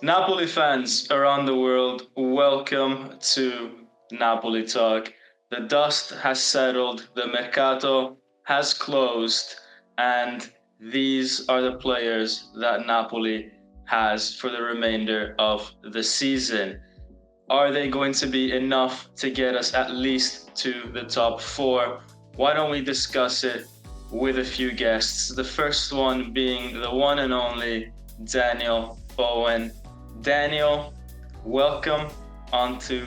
Napoli fans around the world, welcome to Napoli Talk. The dust has settled, the Mercato has closed, and these are the players that Napoli has for the remainder of the season. Are they going to be enough to get us at least to the top four? Why don't we discuss it with a few guests? The first one being the one and only Daniel Bowen. Daniel, welcome onto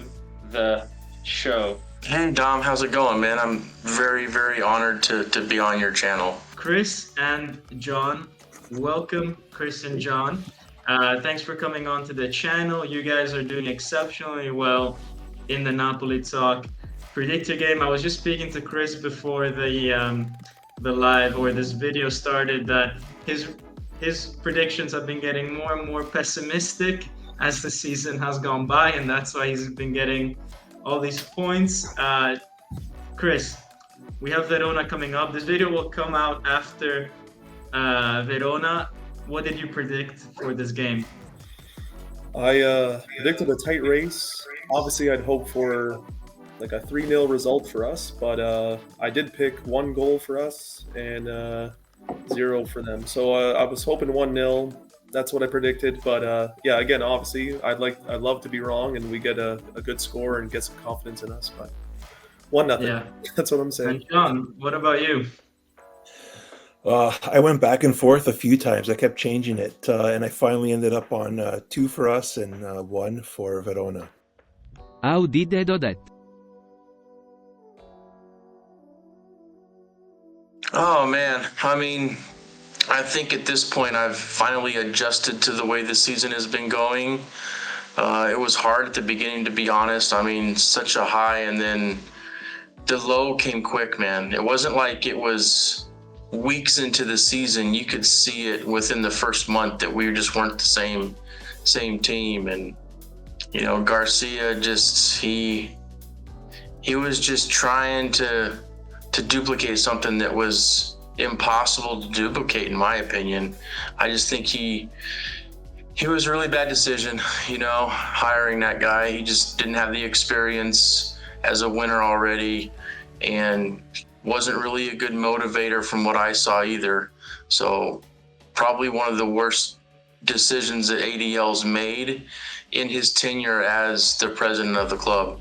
the show. Hey Dom, how's it going, man? I'm very, very honored to be on your channel. Chris and John, welcome, Chris and John. Thanks for coming on to the channel. You guys are doing exceptionally well in the Napoli Talk Predictor game. I was just speaking to Chris before the live or this video started that his predictions have been getting more and more pessimistic as the season has gone by, and that's why he's been getting all these points. Chris, we have Verona coming up. This video will come out after Verona. What did you predict for this game? I predicted a tight race. Obviously, I'd hope for like a 3-0 result for us, but I did pick 1 goal for us and 0 for them. So I was hoping 1-0. That's what I predicted. But yeah, again, obviously, I'd love to be wrong and we get a good score and get some confidence in us. But 1-0. Yeah. That's what I'm saying. And John, what about you? I went back and forth a few times. I kept changing it, and I finally ended up on 2 for us and 1 for Verona. How did they do that? Oh man, I mean, I think at this point I've finally adjusted to the way the season has been going. It was hard at the beginning, to be honest. I mean, such a high, and then the low came quick, man. It wasn't like it was weeks into the season. You could see it within the first month that we just weren't the same team. And you know, Garcia just he was just trying to duplicate something that was impossible to duplicate, in my opinion. I just think he was a really bad decision, you know, hiring that guy. He just didn't have the experience as a winner already, and wasn't really a good motivator from what I saw either. So probably one of the worst decisions that ADL's made in his tenure as the president of the club.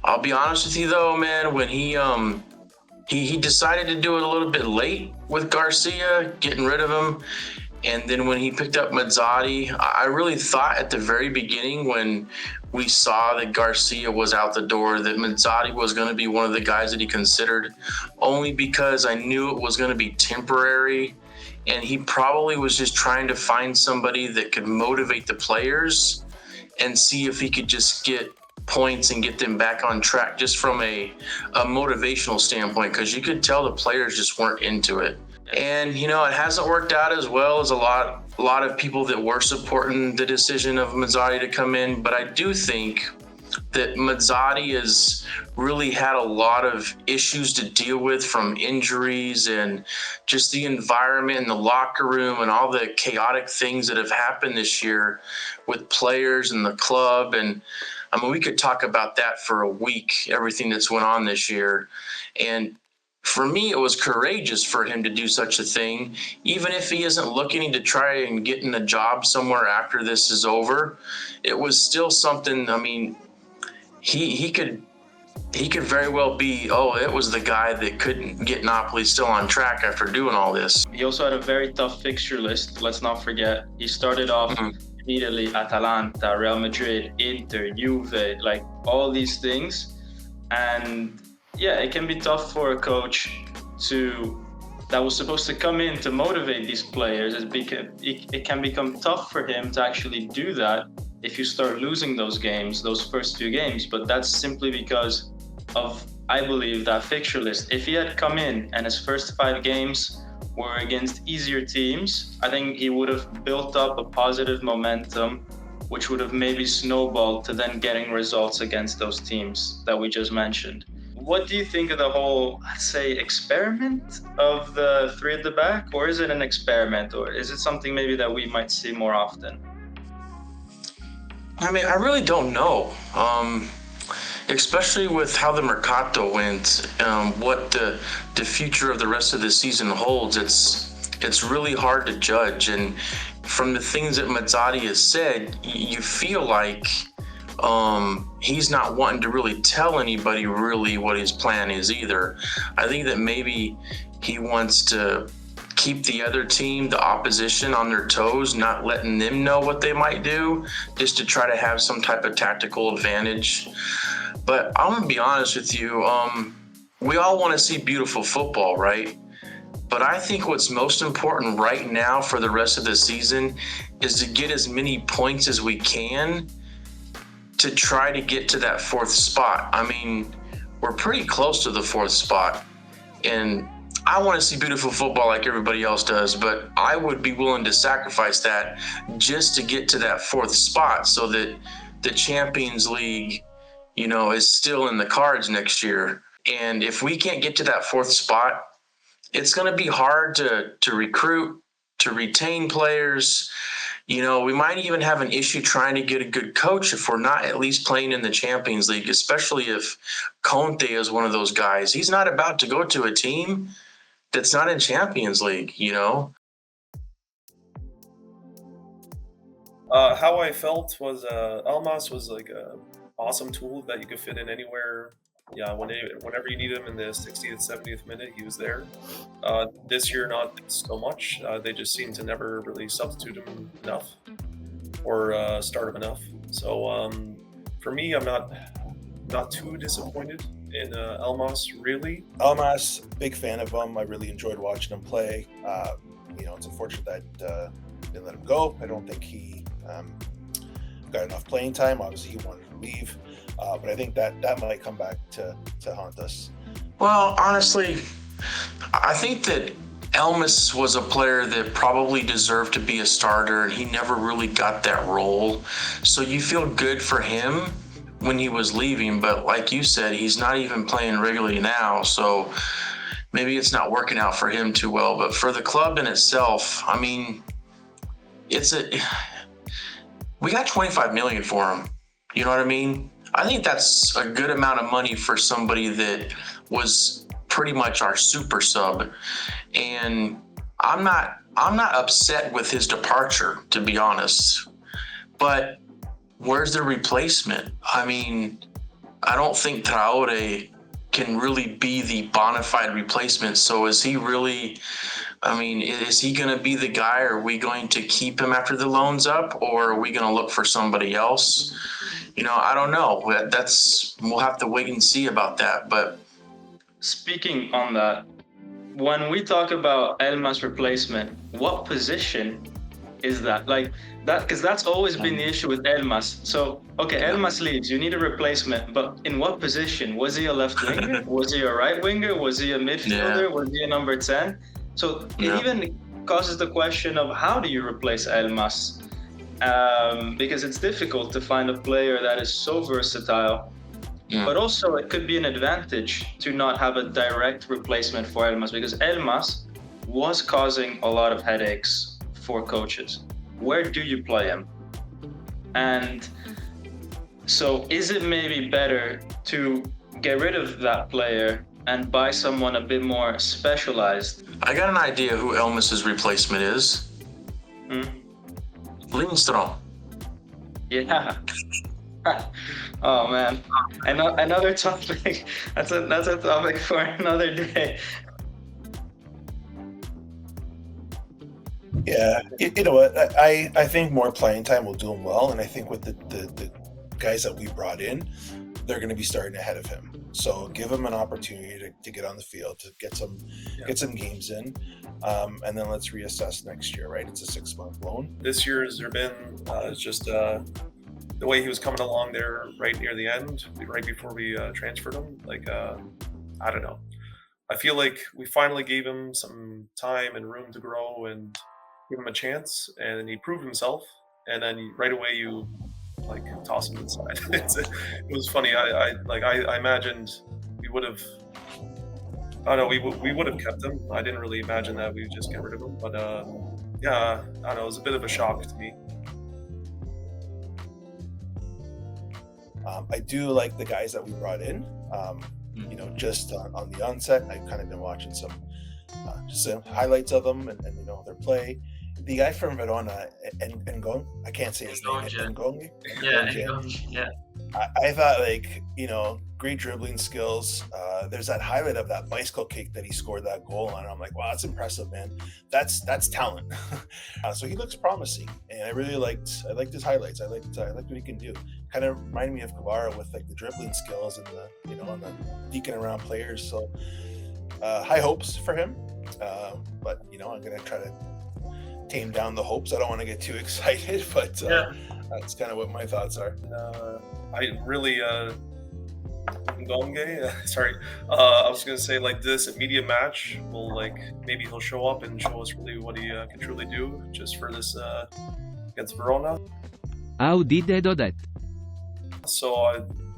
I'll be honest with you though, man, when he decided to do it a little bit late with Garcia, getting rid of him. And then when he picked up Mazzocchi, I really thought at the very beginning when we saw that Garcia was out the door that Mazzocchi was going to be one of the guys that he considered, only because I knew it was going to be temporary. And he probably was just trying to find somebody that could motivate the players and see if he could just get points and get them back on track just from a motivational standpoint, because you could tell the players just weren't into it. And you know, it hasn't worked out as well as a lot of people that were supporting the decision of Mazzocchi to come in. But I do think that Mazzocchi has really had a lot of issues to deal with, from injuries and just the environment in the locker room and all the chaotic things that have happened this year with players and the club. And I mean, we could talk about that for a week, everything that's went on this year. And for me, it was courageous for him to do such a thing, even if he isn't looking to try and get in a job somewhere after this is over. It was still something. I mean, he could very well be, it was the guy that couldn't get Napoli still on track after doing all this. He also had a very tough fixture list. Let's not forget, he started off immediately Atalanta, Real Madrid, Inter, Juve, like all these things. And yeah, it can be tough for a coach that was supposed to come in to motivate these players. It can become tough for him to actually do that if you start losing those games, those first few games. But that's simply because of, I believe, that fixture list. If he had come in and his first 5 games were against easier teams, I think he would have built up a positive momentum, which would have maybe snowballed to then getting results against those teams that we just mentioned. What do you think of the whole, let's say, experiment of the 3 at the back? Or is it an experiment? Or is it something maybe that we might see more often? I mean, I really don't know. Especially with how the Mercato went, what the future of the rest of the season holds, it's really hard to judge. And from the things that Mazzocchi has said, you feel like he's not wanting to really tell anybody really what his plan is either. I think that maybe he wants to keep the other team, the opposition, on their toes, not letting them know what they might do, just to try to have some type of tactical advantage. But I'm gonna be honest with you, we all want to see beautiful football, right? But I think what's most important right now for the rest of the season is to get as many points as we can to try to get to that fourth spot. I mean, we're pretty close to the fourth spot, and I want to see beautiful football like everybody else does, but I would be willing to sacrifice that just to get to that fourth spot so that the Champions League, is still in the cards next year. And if we can't get to that fourth spot, it's going to be hard to recruit, to retain players. We might even have an issue trying to get a good coach if we're not at least playing in the Champions League, especially if Conte is one of those guys. He's not about to go to a team that's not in Champions League, How I felt was Elmas was like a awesome tool that you could fit in anywhere. Yeah, whenever you need him in the 60th, 70th minute, he was there. This year, not so much. They just seem to never really substitute him enough or start him enough. So for me, I'm not too disappointed in Elmas, really. Elmas, big fan of him. I really enjoyed watching him play. It's unfortunate that they let him go. I don't think he got enough playing time. Obviously, he wanted to leave. But I think that might come back to haunt us. Well, honestly, I think that Elmas was a player that probably deserved to be a starter, and he never really got that role. So you feel good for him when he was leaving, but like you said, he's not even playing regularly now, so maybe it's not working out for him too well. But for the club in itself, I mean, we got 25 million for him. You know what I mean? I think that's a good amount of money for somebody that was pretty much our super sub. And I'm not upset with his departure, to be honest. But where's the replacement? I mean, I don't think Traore can really be the bona fide replacement. So is he really, is he going to be the guy? Are we going to keep him after the loan's up, or are we going to look for somebody else? I don't know. We'll have to wait and see about that. But speaking on that, when we talk about Elmas replacement, what position is that? Like that, because that's always been the issue with Elmas. So, okay, Elmas leaves, you need a replacement, but in what position? Was he a left winger? Was he a right winger? Was he a midfielder? Was he a number 10? So it even causes the question of how do you replace Elmas? Because it's difficult to find a player that is so versatile. But also it could be an advantage to not have a direct replacement for Elmas, because Elmas was causing a lot of headaches for coaches. Where do you play him? And so is it maybe better to get rid of that player and buy someone a bit more specialized? I got an idea who Elmas's replacement is. Lindstrom. Yeah. Oh man, another topic. That's a topic for another day. Yeah, you know what? I think more playing time will do him well, and I think with the guys that we brought in, they're going to be starting ahead of him. So give him an opportunity to get on the field, to get some games in, and then let's reassess next year. Right? It's a 6-month loan. This year has been just the way he was coming along there right near the end, right before we transferred him. Like I don't know. I feel like we finally gave him some time and room to grow and give him a chance, and he proved himself. And then right away you toss him inside. It was funny. I imagined we would have. I don't know. We would have kept him. I didn't really imagine that we would just get rid of him. But yeah, I don't know. It was a bit of a shock to me. I do like the guys that we brought in. Just on the onset, I've kind of been watching some highlights of them and their play. The guy from Verona, Ngonge, I can't say his name. Ngonge. Yeah, Ngonge. Yeah. I thought great dribbling skills. There's that highlight of that bicycle kick that he scored that goal on. I'm like, wow, that's impressive, man. That's talent. So he looks promising, and I really liked his highlights. I liked what he can do. Kind of reminded me of Guevara with the dribbling skills and the and the deacon around players. So high hopes for him. But I'm gonna try to tame down the hopes. I don't want to get too excited, but that's kind of what my thoughts are. I really Ngonge, sorry. I was gonna say this immediate match will maybe he'll show up and show us really what he can truly do just for this against Verona. How did I do that? So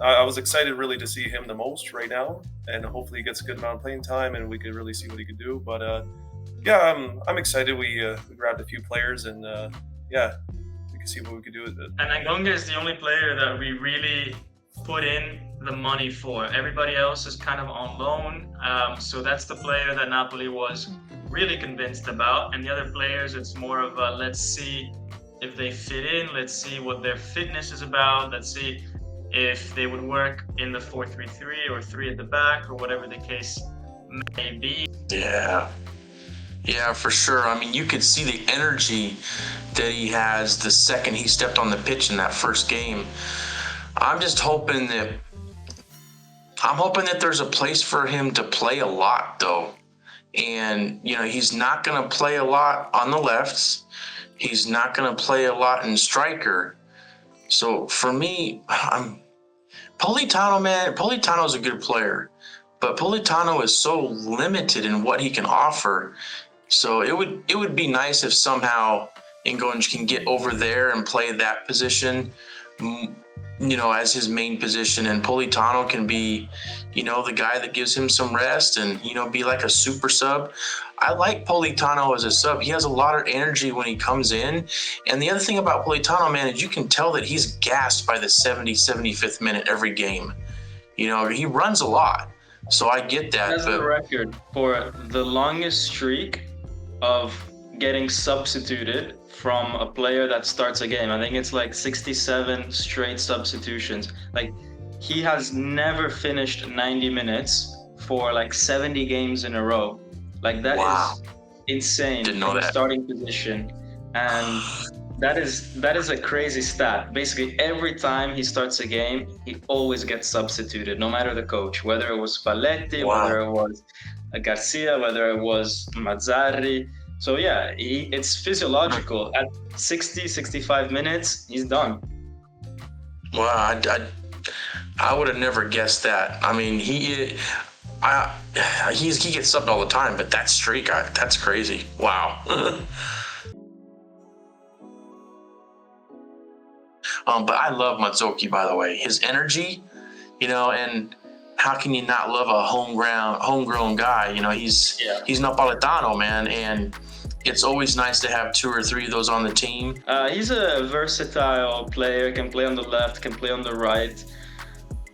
I was excited really to see him the most right now, and hopefully he gets a good amount of playing time and we can really see what he can do. But I'm excited. We grabbed a few players and we can see what we can do with it. And Ngonge is the only player that we really put in the money for. Everybody else is kind of on loan. So that's the player that Napoli was really convinced about. And the other players, it's more of a let's see if they fit in. Let's see what their fitness is about. Let's see if they would work in the 4-3-3 or 3 at the back or whatever the case may be. Yeah, for sure. I mean, you could see the energy that he has the second he stepped on the pitch in that first game. I'm hoping that there's a place for him to play a lot, though. And, he's not going to play a lot on the lefts. He's not going to play a lot in striker. So for me, Politano's a good player, but Politano is so limited in what he can offer. So it would be nice if somehow Ngonge can get over there and play that position, as his main position, and Politano can be, the guy that gives him some rest and, be like a super sub. I like Politano as a sub. He has a lot of energy when he comes in. And the other thing about Politano, man, is you can tell that he's gassed by the 75th minute every game. He runs a lot. So I get that. That's the record for the longest streak of getting substituted from a player that starts a game. I think it's 67 straight substitutions. He has never finished 90 minutes for 70 games in a row. That is insane. Didn't know from that. Starting position. And that is a crazy stat. Basically, every time he starts a game, he always gets substituted, no matter the coach, whether it was Spalletti, whether it was Garcia, whether it was Mazzarri. So it's physiological. At 60-65 minutes, he's done. Wow, I would have never guessed that. I mean, he gets subbed all the time, but that streak, that's crazy. Wow. But I love Mazzocchi, by the way. His energy, and how can you not love a homegrown guy? He's Napolitano, man, and it's always nice to have 2 or 3 of those on the team. He's a versatile player, can play on the left, can play on the right.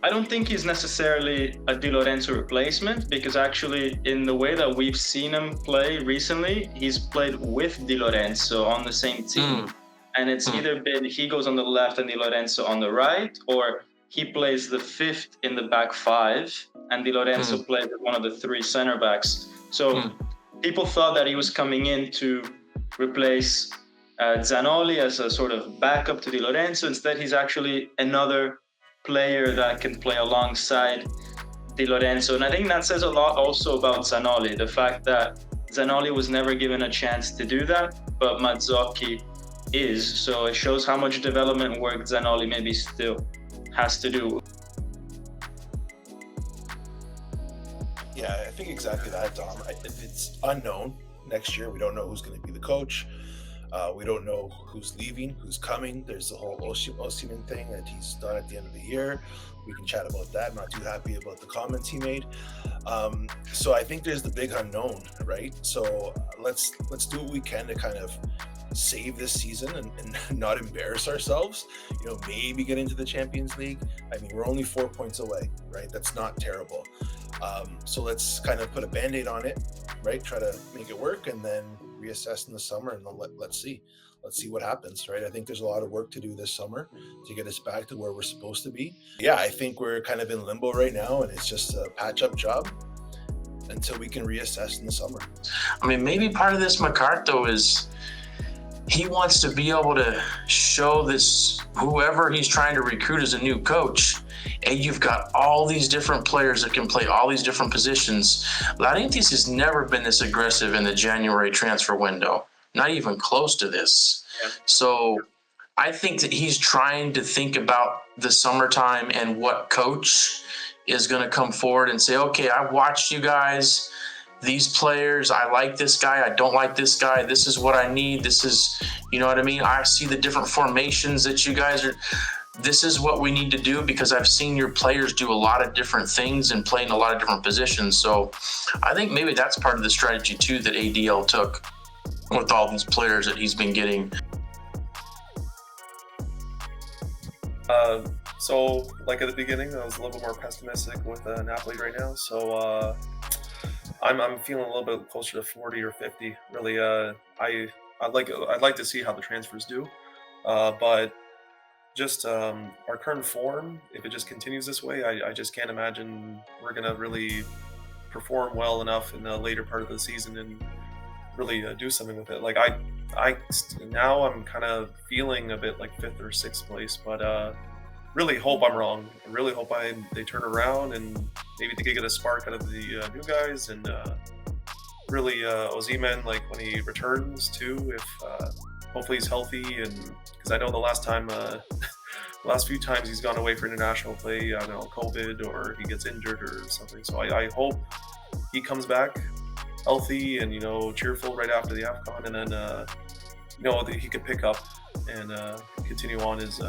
I don't think he's necessarily a Di Lorenzo replacement, because actually in the way that we've seen him play recently, he's played with Di Lorenzo on the same team. And it's either been he goes on the left and Di Lorenzo on the right, or he plays the 5th in the back 5 and Di Lorenzo plays as one of the 3 center backs. So people thought that he was coming in to replace Zanoli as a sort of backup to Di Lorenzo. Instead, he's actually another player that can play alongside Di Lorenzo. And I think that says a lot also about Zanoli, the fact that Zanoli was never given a chance to do that, but Mazzocchi is. So it shows how much development work Zanoli maybe still has to do. Yeah, I think exactly that, Dom. It's unknown next year. We don't know who's going to be the coach. We don't know who's leaving, who's coming. There's the whole Osimhen thing that he's done at the end of the year. We can chat about that. I'm not too happy about the comments he made. So I think there's the big unknown, right? So let's do what we can to kind of save this season and not embarrass ourselves, maybe get into the Champions League. I mean, we're only 4 points away, right? That's not terrible. So let's kind of put a Band-Aid on it, right? Try to make it work and then reassess in the summer, and let's see what happens, right? I think there's a lot of work to do this summer to get us back to where we're supposed to be. Yeah, I think we're kind of in limbo right now, and it's just a patch-up job until we can reassess in the summer. I mean, maybe part of this Mercato is he wants to be able to show this, whoever he's trying to recruit as a new coach, and you've got all these different players that can play all these different positions. Laurentiis has never been this aggressive in the January transfer window, not even close to this. Yeah. So I think that he's trying to think about the summertime and what coach is going to come forward and say, okay, I've watched you guys, these players, I like this guy, I don't like this guy, this is what I need, this is, you know what I mean? I see the different formations that you guys are, this is what we need to do, because I've seen your players do a lot of different things and play in a lot of different positions. So I think maybe that's part of the strategy too that ADL took with all these players that he's been getting. So like at the beginning, I was a little bit more pessimistic with Napoli right now. So I'm feeling a little bit closer to 40 or 50. Really, I'd like to see how the transfers do, but just our current form, if it just continues this way, I just can't imagine we're gonna really perform well enough in the later part of the season and really do something with it. Like now I'm kind of feeling a bit like 5th or 6th place, but really hope I'm wrong. I really hope they turn around and maybe they could get a spark out of the new guys, and really Osimhen, like when he returns too, if hopefully he's healthy, and because I know the last few times he's gone away for international play, I don't know, COVID or he gets injured or something. So I hope he comes back healthy and cheerful right after the AFCON, and then he could pick up and continue on his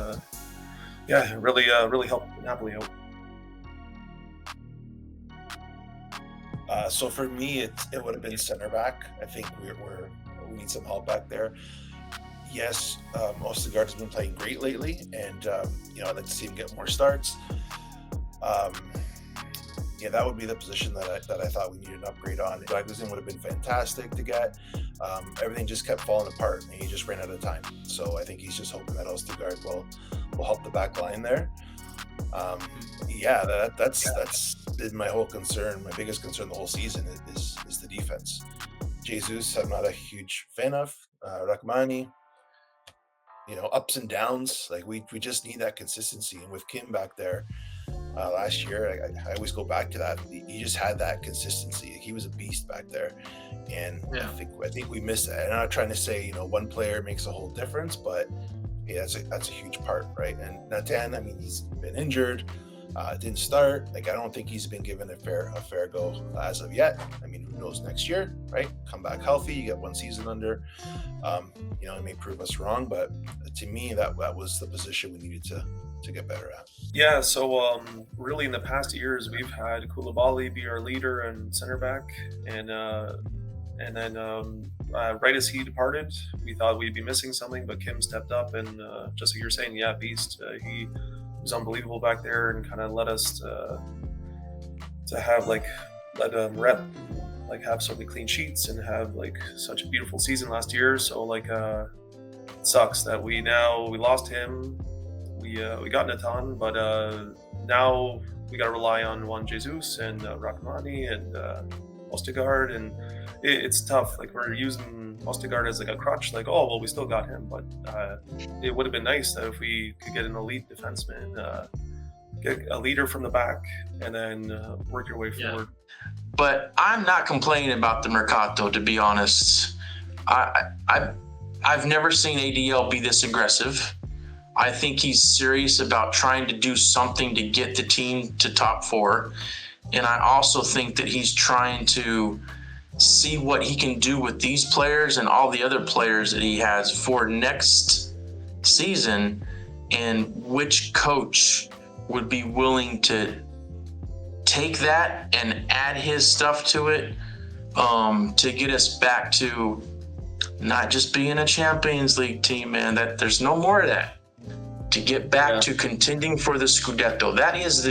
really help Napoli out. So for me, it would have been center back. I think we need some help back there. Yes, Ostergaard has been playing great lately, and I'd like to see him get more starts. That would be the position that I thought we needed an upgrade on. Gaguzin would have been fantastic to get. Everything just kept falling apart, and he just ran out of time. So I think he's just hoping that Ostergaard will help the back line there. That's been my whole concern. My biggest concern the whole season is the defense. Jesus, I'm not a huge fan of. Rahmani, ups and downs. Like we just need that consistency. And with Kim back there last year, I always go back to that. He just had that consistency. He was a beast back there, and yeah. I think we missed that. And I'm not trying to say one player makes a whole difference, but yeah, that's a huge part, right? And Nathan, I mean, he's been injured, didn't start. Like I don't think he's been given a fair go as of yet. I mean, who knows next year, right? Come back healthy, you get one season under. It may prove us wrong, but to me, that was the position we needed to get better at. Yeah, so really in the past years, we've had Koulibaly be our leader and center back, and then right as he departed, we thought we'd be missing something, but Kim stepped up, and just like you're saying, yeah, beast. He was unbelievable back there and kind of led us to have let rep, have so many clean sheets and have such a beautiful season last year. So it sucks that we lost him. We got Nathan, but now we got to rely on Juan Jesus and Rahmani and Ostergaard, and it's tough. We're using Ostergaard as a crutch. We still got him, but it would have been nice that if we could get an elite defenseman, get a leader from the back, and then work your way forward. But I'm not complaining about the Mercato, to be honest. I've never seen ADL be this aggressive. I think he's serious about trying to do something to get the team to top 4. And I also think that he's trying to see what he can do with these players and all the other players that he has for next season, and which coach would be willing to take that and add his stuff to it to get us back to not just being a Champions League team, man. That there's no more of that. To get back to contending for the Scudetto. That is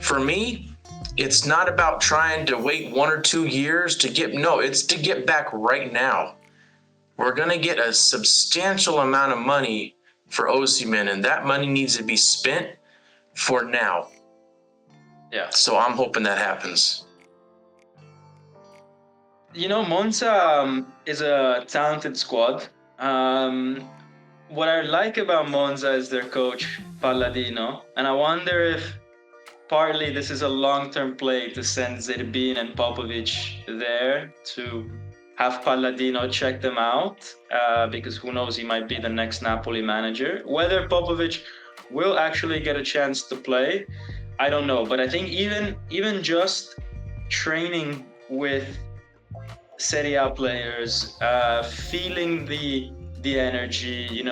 for me, it's not about trying to wait 1 or 2 years to get, no, it's to get back right now. We're going to get a substantial amount of money for Osimhen, and that money needs to be spent for now. Yeah. So I'm hoping that happens. Monza is a talented squad. What I like about Monza is their coach, Palladino, and I wonder if partly this is a long-term play to send Zerbin and Popovic there to have Palladino check them out, because who knows, he might be the next Napoli manager. Whether Popovic will actually get a chance to play, I don't know. But I think even just training with Serie A players, feeling the energy,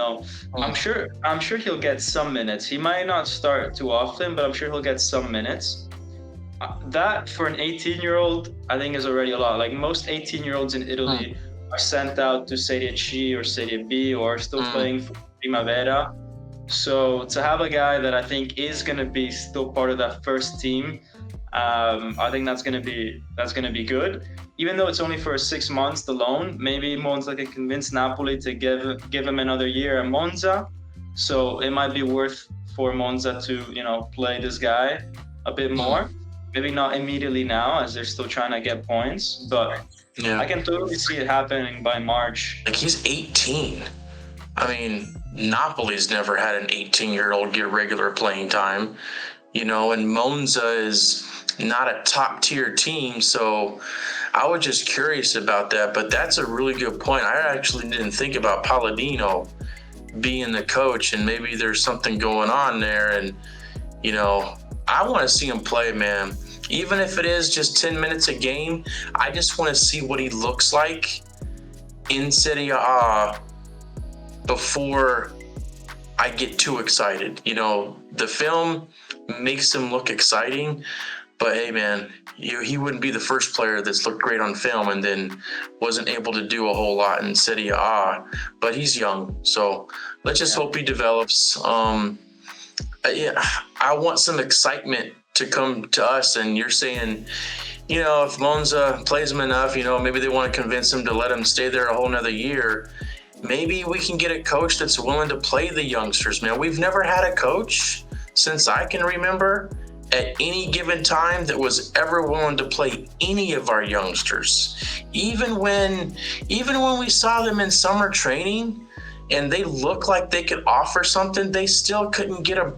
I'm sure he'll get some minutes. He might not start too often, but I'm sure he'll get some minutes. That for an 18-year-old, I think is already a lot. Like most 18-year-olds in Italy are sent out to Serie C or Serie B or still playing for Primavera. So to have a guy that I think is going to be still part of that first team, I think that's going to be good. Even though it's only for 6 months, the loan, maybe Monza can convince Napoli to give him another year at Monza. So it might be worth for Monza to, play this guy a bit more. Maybe not immediately now, as they're still trying to get points, but I can totally see it happening by March. Like, he's 18. I mean, Napoli's never had an 18-year-old get regular playing time, and Monza is not a top-tier team, so I was just curious about that. But that's a really good point. I actually didn't think about Palladino being the coach, and maybe there's something going on there, and, I want to see him play, man. Even if it is just 10 minutes a game, I just want to see what he looks like in Serie A before I get too excited. The film makes him look exciting, but hey, man, he wouldn't be the first player that's looked great on film and then wasn't able to do a whole lot in Serie A. But he's young, so let's just hope he develops. I want some excitement to come to us, and you're saying, if Monza plays him enough, maybe they want to convince him to let him stay there a whole nother year. Maybe we can get a coach that's willing to play the youngsters, man. We've never had a coach since I can remember at any given time that was ever willing to play any of our youngsters. Even when we saw them in summer training and they looked like they could offer something, they still couldn't get a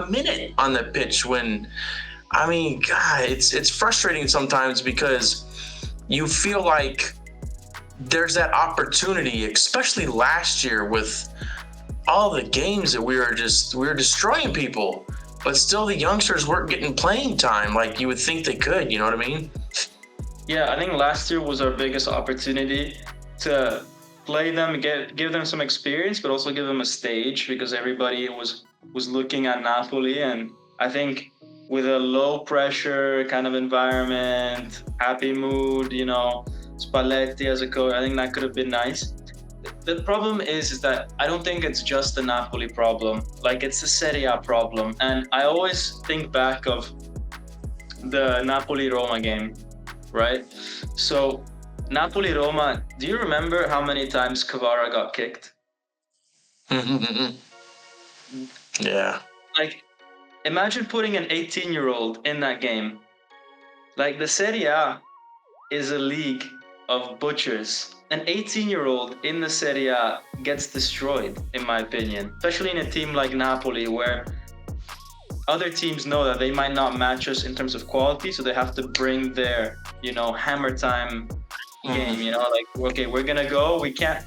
minute on the pitch. God, it's frustrating sometimes because you feel like there's that opportunity, especially last year with all the games that we were destroying people, but still the youngsters weren't getting playing time like you would think they could, you know what I mean? Yeah, I think last year was our biggest opportunity to play them, give them some experience, but also give them a stage, because everybody was looking at Napoli. And I think with a low pressure kind of environment, happy mood, Spalletti as a coach, I think that could have been nice. The problem is that I don't think it's just a Napoli problem. Like, it's a Serie A problem. And I always think back of the Napoli-Roma game, right? So Napoli-Roma, do you remember how many times Kvara got kicked? Yeah. Like, imagine putting an 18-year-old in that game. Like, the Serie A is a league of butchers. An 18-year-old in the Serie A gets destroyed, in my opinion. Especially in a team like Napoli, where other teams know that they might not match us in terms of quality, so they have to bring their, hammer time game. Like, okay, we're gonna go. We can't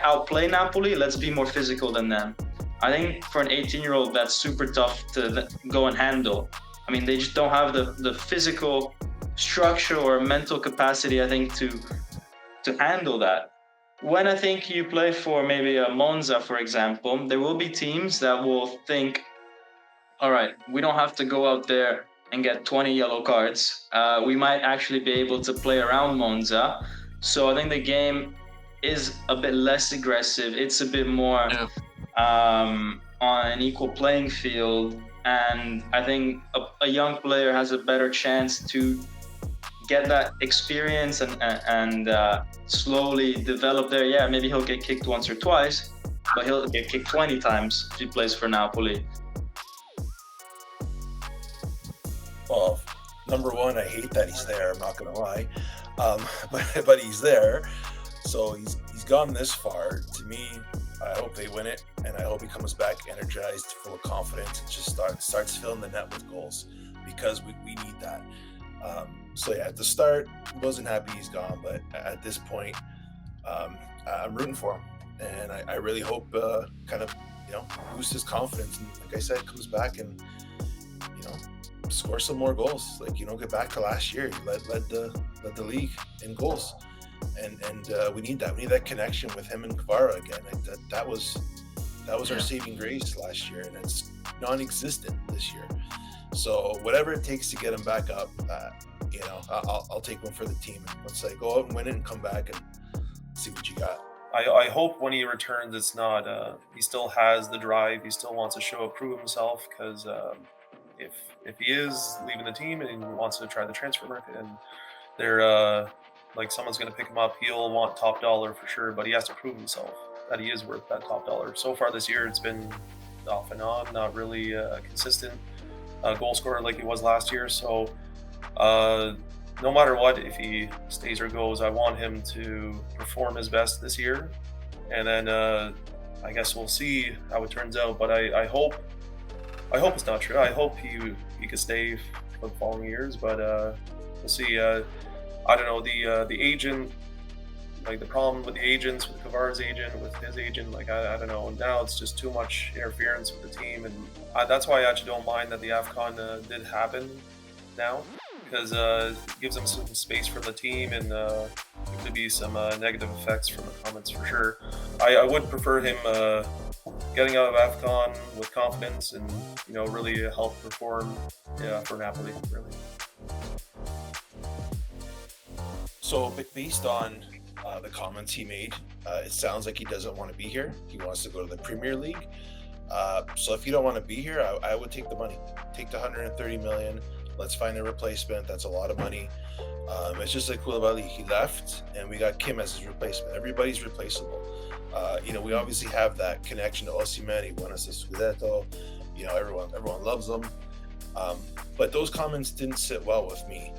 outplay Napoli. Let's be more physical than them. I think for an 18-year-old, that's super tough to go and handle. I mean, they just don't have the physical structure or mental capacity, I think, to handle that. When I think you play for maybe a Monza, for example, there will be teams that will think, all right, we don't have to go out there and get 20 yellow cards. We might actually be able to play around Monza. So I think the game is a bit less aggressive. It's a bit more Yeah. on an equal playing field, and I think a young player has a better chance to get that experience and slowly develop there. Yeah, maybe he'll get kicked once or twice, but he'll get kicked 20 times if he plays for Napoli. Well, number one, I hate that he's there. I'm not gonna lie, but he's there, so he's gone this far. To me, I hope they win it, and I hope he comes back energized, full of confidence, and just starts filling the net with goals, because we need that. So yeah, at the start, wasn't happy he's gone, but at this point, I'm rooting for him, and I really hope kind of boost his confidence, and like I said, comes back and score some more goals. Like get back to last year, he led the league in goals, and we need that. We need that connection with him and Kvara again. Like that was our saving grace last year, and it's non-existent this year. So whatever it takes to get him back up, I'll take one for the team. Let's say go out and win it and come back and see what you got. I hope when he returns, it's not. He still has the drive. He still wants to prove himself. Because if he is leaving the team and he wants to try the transfer market, and they're someone's going to pick him up, he'll want top dollar for sure. But he has to prove himself that he is worth that top dollar. So far this year, it's been off and on, not really consistent goal scorer like he was last year. So no matter what, if he stays or goes, I want him to perform his best this year, and then I guess we'll see how it turns out. But I hope it's not true. I hope he could stay for the following years, but we'll see. I don't know, the agent, like the problem with the agents, with Kvara's agent, with his agent, I don't know. Now it's just too much interference with the team, and that's why I actually don't mind that the AFCON did happen now, because it gives them some space from the team, and there could be some negative effects from the comments for sure. I would prefer him getting out of AFCON with confidence and really help perform for Napoli, really. So based on the comments he made, it sounds like he doesn't want to be here. He wants to go to the Premier League. So if you don't want to be here, I would take the money. Take the 130 million. Let's find a replacement. That's a lot of money. It's just like Koulibaly. He left, and we got Kim as his replacement. Everybody's replaceable. We obviously have that connection to Osimhen. He won us a Scudetto. Everyone loves him. But those comments didn't sit well with me.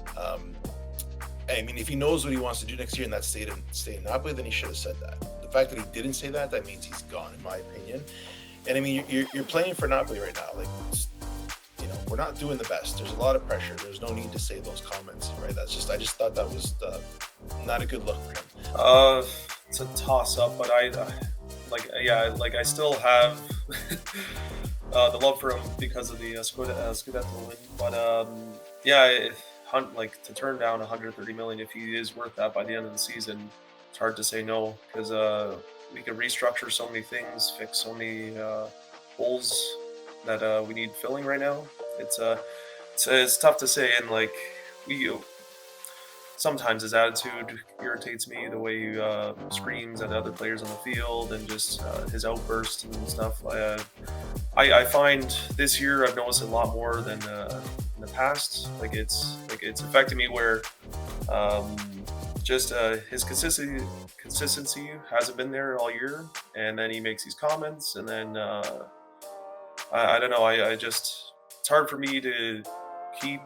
I mean, if he knows what he wants to do next year and that's stay in Napoli, then he should have said that. The fact that he didn't say that means he's gone, in my opinion. And I mean, you're playing for Napoli right now. We're not doing the best. There's a lot of pressure. There's no need to say those comments, right? I just thought that was not a good look for him. It's a toss-up, but I still have the love for him because of the Scudetto win. But to turn down 130 million, if he is worth that by the end of the season, it's hard to say no, because we can restructure so many things, fix so many holes that we need filling right now. It's tough to say, and sometimes his attitude irritates me, the way he screams at other players on the field, and just his outbursts and stuff. I find this year I've noticed a lot more than in the past. It's affecting me where his consistency hasn't been there all year, and then he makes these comments, and then I don't know. It's hard for me to keep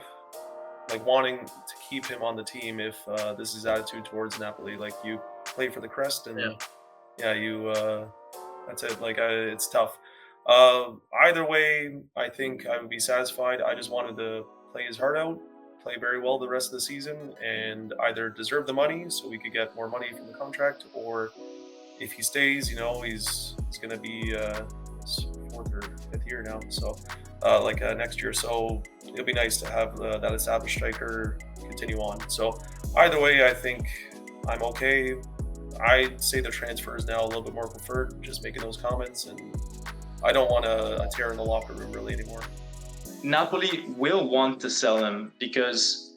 wanting to keep him on the team if this is his attitude towards Napoli. You play for the crest, and you that's it. It's tough. Either way, I think I would be satisfied. I just wanted to play his heart out, play very well the rest of the season, and either deserve the money so we could get more money from the contract, or if he stays, he's going to be fourth or fifth year now. So next year. So it'll be nice to have that established striker continue on. So either way, I think I'm okay. I'd say the transfer is now a little bit more preferred, just making those comments, and I don't want a tear in the locker room really anymore. Napoli will want to sell him, because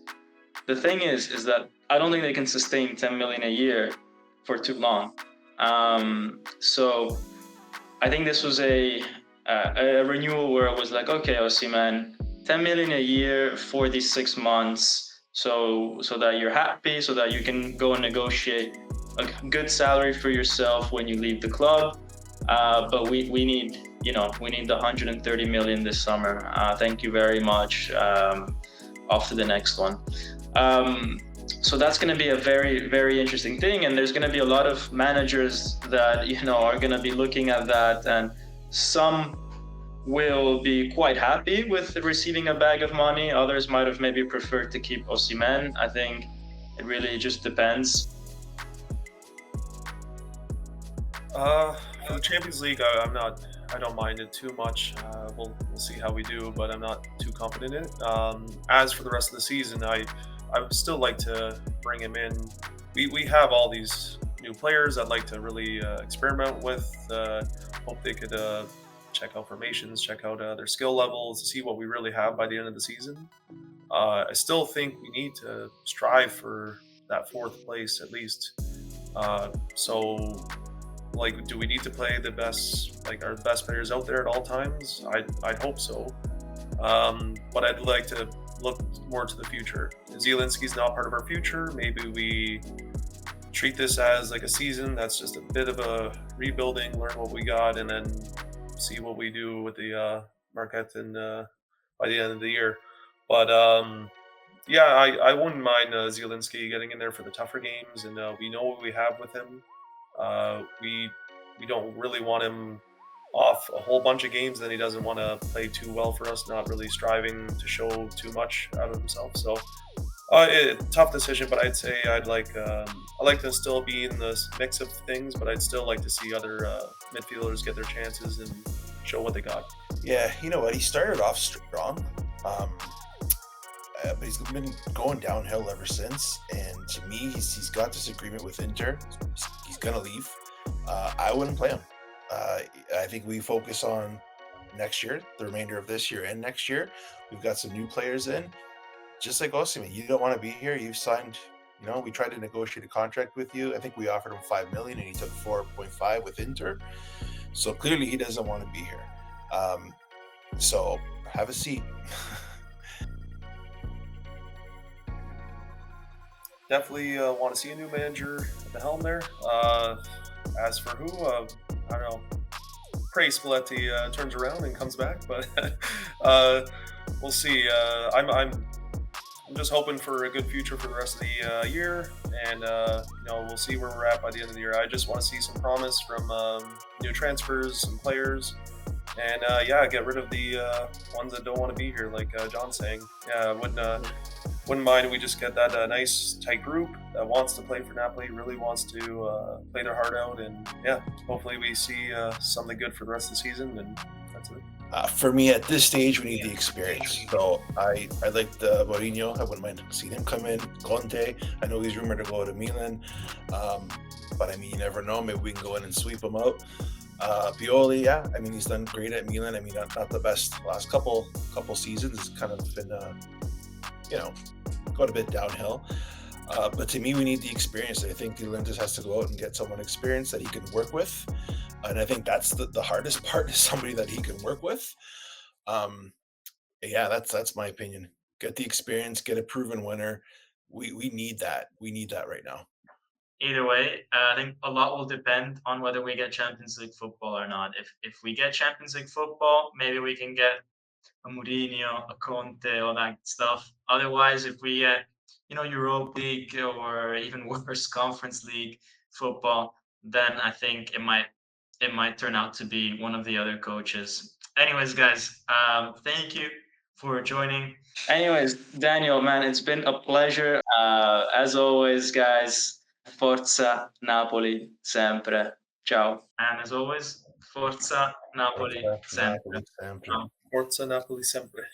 the thing is that I don't think they can sustain 10 million a year for too long. So I think this was a renewal where it was like, okay, Osimhen, 10 million a year for these 6 months, so that you're happy, so that you can go and negotiate a good salary for yourself when you leave the club. But we need the 130 million this summer. Thank you very much. Off to the next one. So that's going to be a very, very interesting thing, and there's going to be a lot of managers that are going to be looking at that, and some will be quite happy with receiving a bag of money. Others might have maybe preferred to keep Osimhen. I think it really just depends. For the Champions League, I don't mind it too much. We'll see how we do, but I'm not too confident in it. As for the rest of the season, I would still like to bring him in. We have all these new players I'd like to really experiment with. Hope they could check out formations, check out their skill levels, see what we really have by the end of the season. I still think we need to strive for that fourth place at least. So, like, do we need to play the best, like our best players out there at all times? I'd hope so. But I'd like to look more to the future. Zielinski's not part of our future. Maybe we treat this as like a season that's just a bit of a rebuilding, learn what we got, and then see what we do with the Mercato by the end of the year. But yeah, I wouldn't mind Zielinski getting in there for the tougher games, and we know what we have with him. We don't really want him off a whole bunch of games, then he doesn't want to play too well for us, not really striving to show too much out of himself. So tough decision, but I'd say I like to still be in this mix of things, but I'd still like to see other midfielders get their chances and show what they got. Yeah, you know what? He started off strong, but he's been going downhill ever since. And to me, he's got this agreement with Inter. He's gonna leave. I wouldn't play him. I think we focus on next year, the remainder of this year and next year. We've got some new players in. Just like Osimhen, you don't want to be here. You've signed. We tried to negotiate a contract with you. I think we offered him $5 million, and he took 4.5 with Inter. So clearly, he doesn't want to be here. So have a seat. Definitely want to see a new manager at the helm there. As for who, I don't know. Pray Spalletti turns around and comes back, but we'll see. I'm just hoping for a good future for the rest of the year, and we'll see where we're at by the end of the year. I just want to see some promise from new transfers, some players, and get rid of the ones that don't want to be here, like John's saying. Yeah, wouldn't mind if we just get that nice tight group that wants to play for Napoli, really wants to play their heart out, and hopefully we see something good for the rest of the season, and that's it. For me, at this stage, we need the experience. So I like the Mourinho. I wouldn't mind seeing him come in. Conte, I know he's rumored to go to Milan, but I mean, you never know. Maybe we can go in and sweep him out. Pioli, I mean, he's done great at Milan. I mean, not the best last couple seasons. It's kind of been, got a bit downhill. But to me, we need the experience. I think De Laurentiis has to go out and get someone experienced that he can work with. And I think that's the hardest part, is somebody that he can work with. That's my opinion. Get the experience, get a proven winner. We need that. We need that right now. Either way, I think a lot will depend on whether we get Champions League football or not. If we get Champions League football, maybe we can get a Mourinho, a Conte, all that stuff. Otherwise, if we get Europa League or even worse, Conference League football, then I think it might turn out to be one of the other coaches. Anyways, guys, thank you for joining. Anyways, Daniel, man, it's been a pleasure. As always, guys, Forza Napoli sempre. Ciao. And as always, Forza Napoli sempre. Forza Napoli sempre.